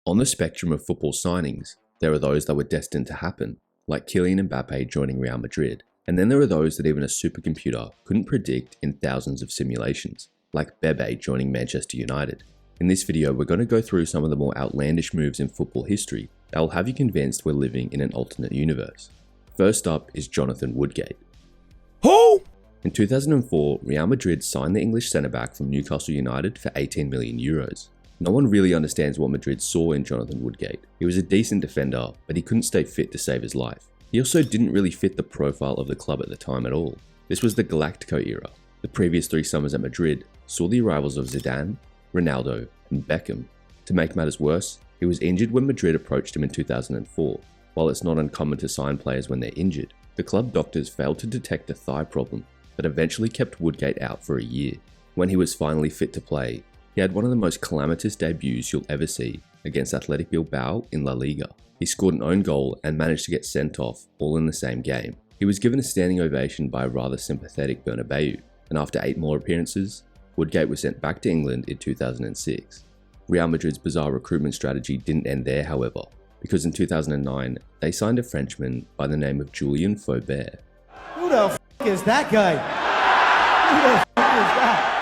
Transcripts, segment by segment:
On the spectrum of football signings, there are those that were destined to happen, like Kylian Mbappe joining Real Madrid, and then there are those that even a supercomputer couldn't predict in thousands of simulations, like Bebe joining Manchester United. In this video, we're going to go through some of the more outlandish moves in football history that will have you convinced we're living in an alternate universe. First up is Jonathan Woodgate. Who? In 2004, Real Madrid signed the English centre-back from Newcastle United for 18 million euros. No one really understands what Madrid saw in Jonathan Woodgate. He was a decent defender, but he couldn't stay fit to save his life. He also didn't really fit the profile of the club at the time at all. This was the Galactico era. The previous 3 summers at Madrid saw the arrivals of Zidane, Ronaldo, and Beckham. To make matters worse, he was injured when Madrid approached him in 2004. While it's not uncommon to sign players when they're injured, the club doctors failed to detect a thigh problem that eventually kept Woodgate out for a year. When he was finally fit to play, he had one of the most calamitous debuts you'll ever see against Athletic Bilbao in La Liga. He scored an own goal and managed to get sent off all in the same game. He was given a standing ovation by a rather sympathetic Bernabeu, and after 8 more appearances, Woodgate was sent back to England in 2006. Real Madrid's bizarre recruitment strategy didn't end there, however, because in 2009, they signed a Frenchman by the name of Julian Faubert. Who the f*** is that guy? Who the f*** is that?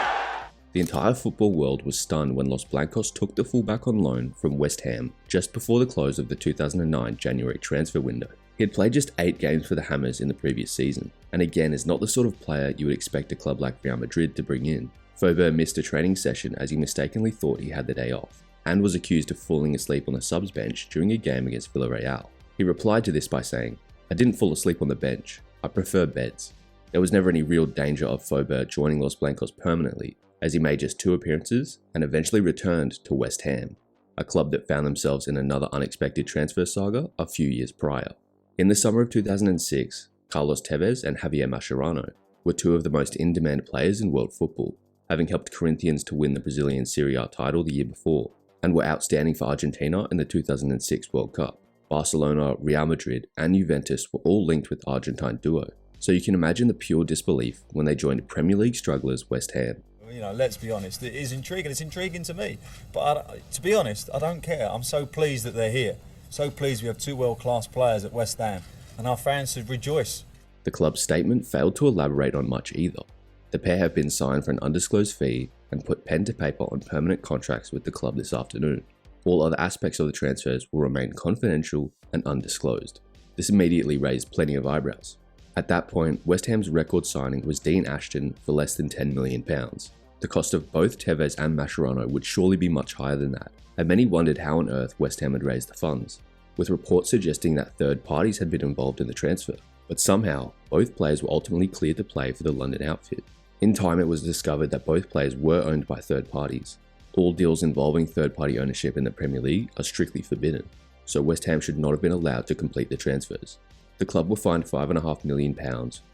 The entire football world was stunned when Los Blancos took the fullback on loan from West Ham just before the close of the 2009 January transfer window. He had played just 8 games for the Hammers in the previous season, and again is not the sort of player you would expect a club like Real Madrid to bring in. Faubert missed a training session as he mistakenly thought he had the day off, and was accused of falling asleep on the subs bench during a game against Villarreal. He replied to this by saying, "I didn't fall asleep on the bench, I prefer beds." There was never any real danger of Faubert joining Los Blancos permanently, as he made just 2 appearances and eventually returned to West Ham, a club that found themselves in another unexpected transfer saga a few years prior. In the summer of 2006, Carlos Tevez and Javier Mascherano were 2 of the most in-demand players in world football, having helped Corinthians to win the Brazilian Serie A title the year before, and were outstanding for Argentina in the 2006 World Cup. Barcelona, Real Madrid, and Juventus were all linked with Argentine duo, so you can imagine the pure disbelief when they joined Premier League strugglers West Ham. You know, let's be honest, it is intriguing. It's intriguing to me. But to be honest, I don't care. I'm so pleased that they're here. So pleased we have 2 world-class players at West Ham, and our fans should rejoice. The club's statement failed to elaborate on much either. The pair have been signed for an undisclosed fee and put pen to paper on permanent contracts with the club this afternoon. All other aspects of the transfers will remain confidential and undisclosed. This immediately raised plenty of eyebrows. At that point, West Ham's record signing was Dean Ashton for less than £10 million. The cost of both Tevez and Mascherano would surely be much higher than that, and many wondered how on earth West Ham had raised the funds, with reports suggesting that third parties had been involved in the transfer. But somehow, both players were ultimately cleared to play for the London outfit. In time, it was discovered that both players were owned by third parties. All deals involving third-party ownership in the Premier League are strictly forbidden, so West Ham should not have been allowed to complete the transfers. The club were fined £5.5 million,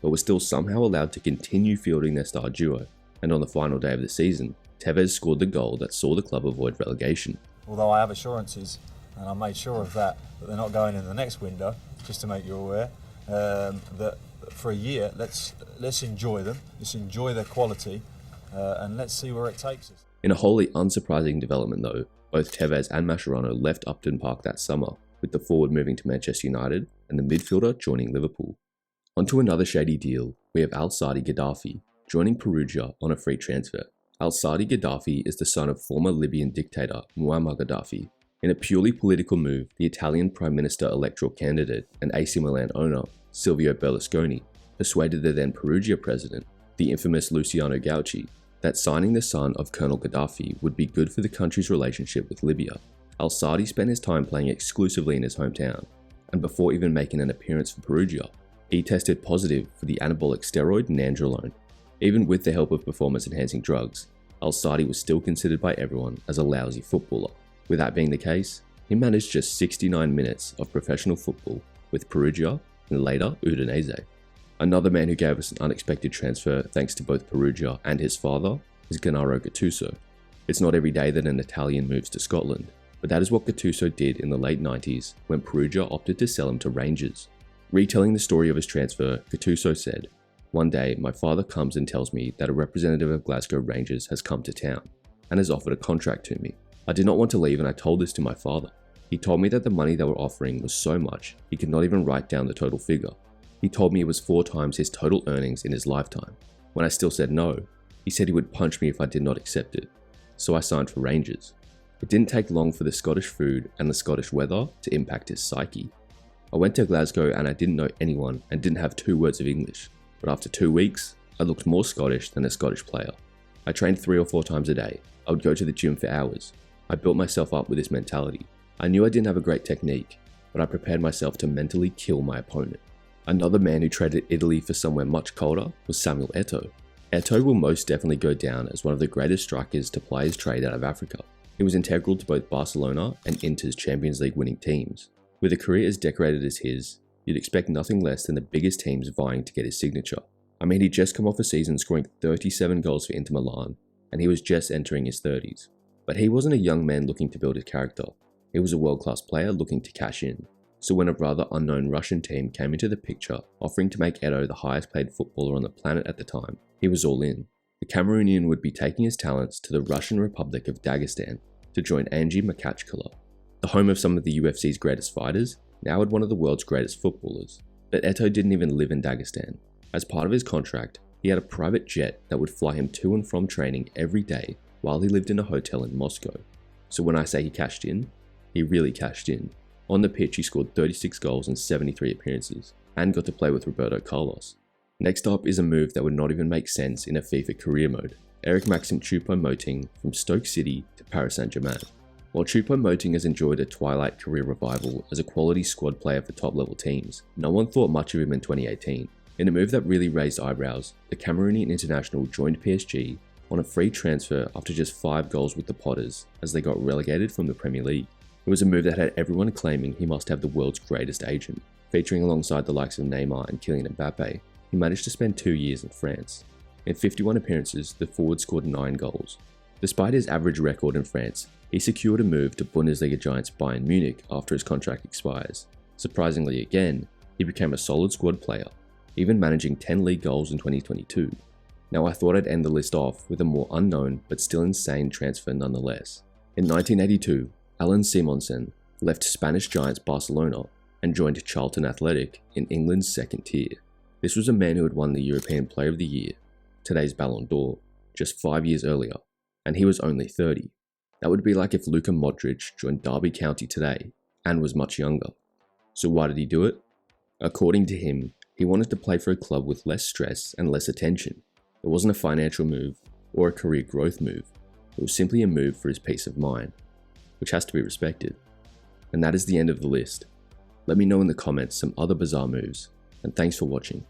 but were still somehow allowed to continue fielding their star duo, and on the final day of the season, Tevez scored the goal that saw the club avoid relegation. Although I have assurances, and I made sure of that they're not going in the next window, just to make you aware, that for a year, let's enjoy them, let's enjoy their quality, and let's see where it takes us. In a wholly unsurprising development though, both Tevez and Mascherano left Upton Park that summer, with the forward moving to Manchester United and the midfielder joining Liverpool. Onto another shady deal, we have Al-Saadi Gaddafi joining Perugia on a free transfer. Al-Saadi Gaddafi is the son of former Libyan dictator Muammar Gaddafi. In a purely political move, the Italian Prime Minister electoral candidate and AC Milan owner, Silvio Berlusconi, persuaded the then Perugia president, the infamous Luciano Gauci, that signing the son of Colonel Gaddafi would be good for the country's relationship with Libya. Al-Saadi spent his time playing exclusively in his hometown, and before even making an appearance for Perugia, he tested positive for the anabolic steroid nandrolone. Even with the help of performance-enhancing drugs, Al-Saadi was still considered by everyone as a lousy footballer. With that being the case, he managed just 69 minutes of professional football with Perugia and later Udinese. Another man who gave us an unexpected transfer thanks to both Perugia and his father is Gennaro Gattuso. It's not every day that an Italian moves to Scotland, but that is what Gattuso did in the late 90s when Perugia opted to sell him to Rangers. Retelling the story of his transfer, Gattuso said, "One day, my father comes and tells me that a representative of Glasgow Rangers has come to town and has offered a contract to me. I did not want to leave and I told this to my father. He told me that the money they were offering was so much he could not even write down the total figure. He told me it was 4 times his total earnings in his lifetime. When I still said no, he said he would punch me if I did not accept it. So I signed for Rangers. It didn't take long for the Scottish food and the Scottish weather to impact his psyche. I went to Glasgow and I didn't know anyone and didn't have 2 words of English. But after 2 weeks, I looked more Scottish than a Scottish player. I trained 3 or 4 times a day. I would go to the gym for hours. I built myself up with this mentality. I knew I didn't have a great technique, but I prepared myself to mentally kill my opponent. Another man who traded Italy for somewhere much colder was Samuel Eto'o. Eto'o will most definitely go down as one of the greatest strikers to ply his trade out of Africa. He was integral to both Barcelona and Inter's Champions League winning teams. With a career as decorated as his, you'd expect nothing less than the biggest teams vying to get his signature. I mean, he'd just come off a season scoring 37 goals for Inter Milan, and he was just entering his 30s. But he wasn't a young man looking to build his character. He was a world-class player looking to cash in. So when a rather unknown Russian team came into the picture, offering to make Eto'o the highest paid footballer on the planet at the time, he was all in. The Cameroonian would be taking his talents to the Russian Republic of Dagestan to join Angie Makachkala, the home of some of the UFC's greatest fighters, now had one of the world's greatest footballers. But Eto'o didn't even live in Dagestan. As part of his contract, he had a private jet that would fly him to and from training every day while he lived in a hotel in Moscow. So when I say he cashed in, he really cashed in. On the pitch, he scored 36 goals in 73 appearances, and got to play with Roberto Carlos. Next up is a move that would not even make sense in a FIFA career mode. Eric Maxim Choupo-Moting from Stoke City to Paris Saint-Germain. While Choupo-Moting has enjoyed a twilight career revival as a quality squad player for top-level teams, no one thought much of him in 2018. In a move that really raised eyebrows, the Cameroonian international joined PSG on a free transfer after just 5 goals with the Potters as they got relegated from the Premier League. It was a move that had everyone claiming he must have the world's greatest agent. Featuring alongside the likes of Neymar and Kylian Mbappe, he managed to spend 2 years in France. In 51 appearances, the forward scored 9 goals. Despite his average record in France, he secured a move to Bundesliga giants Bayern Munich after his contract expires. Surprisingly again, he became a solid squad player, even managing 10 league goals in 2022. Now I thought I'd end the list off with a more unknown but still insane transfer nonetheless. In 1982, Alan Simonsen left Spanish giants Barcelona and joined Charlton Athletic in England's second tier. This was a man who had won the European Player of the Year, today's Ballon d'Or, just 5 years earlier, and he was only 30. That would be like if Luka Modric joined Derby County today and was much younger. So why did he do it? According to him, he wanted to play for a club with less stress and less attention. It wasn't a financial move or a career growth move. It was simply a move for his peace of mind, which has to be respected. And that is the end of the list. Let me know in the comments some other bizarre moves, and thanks for watching.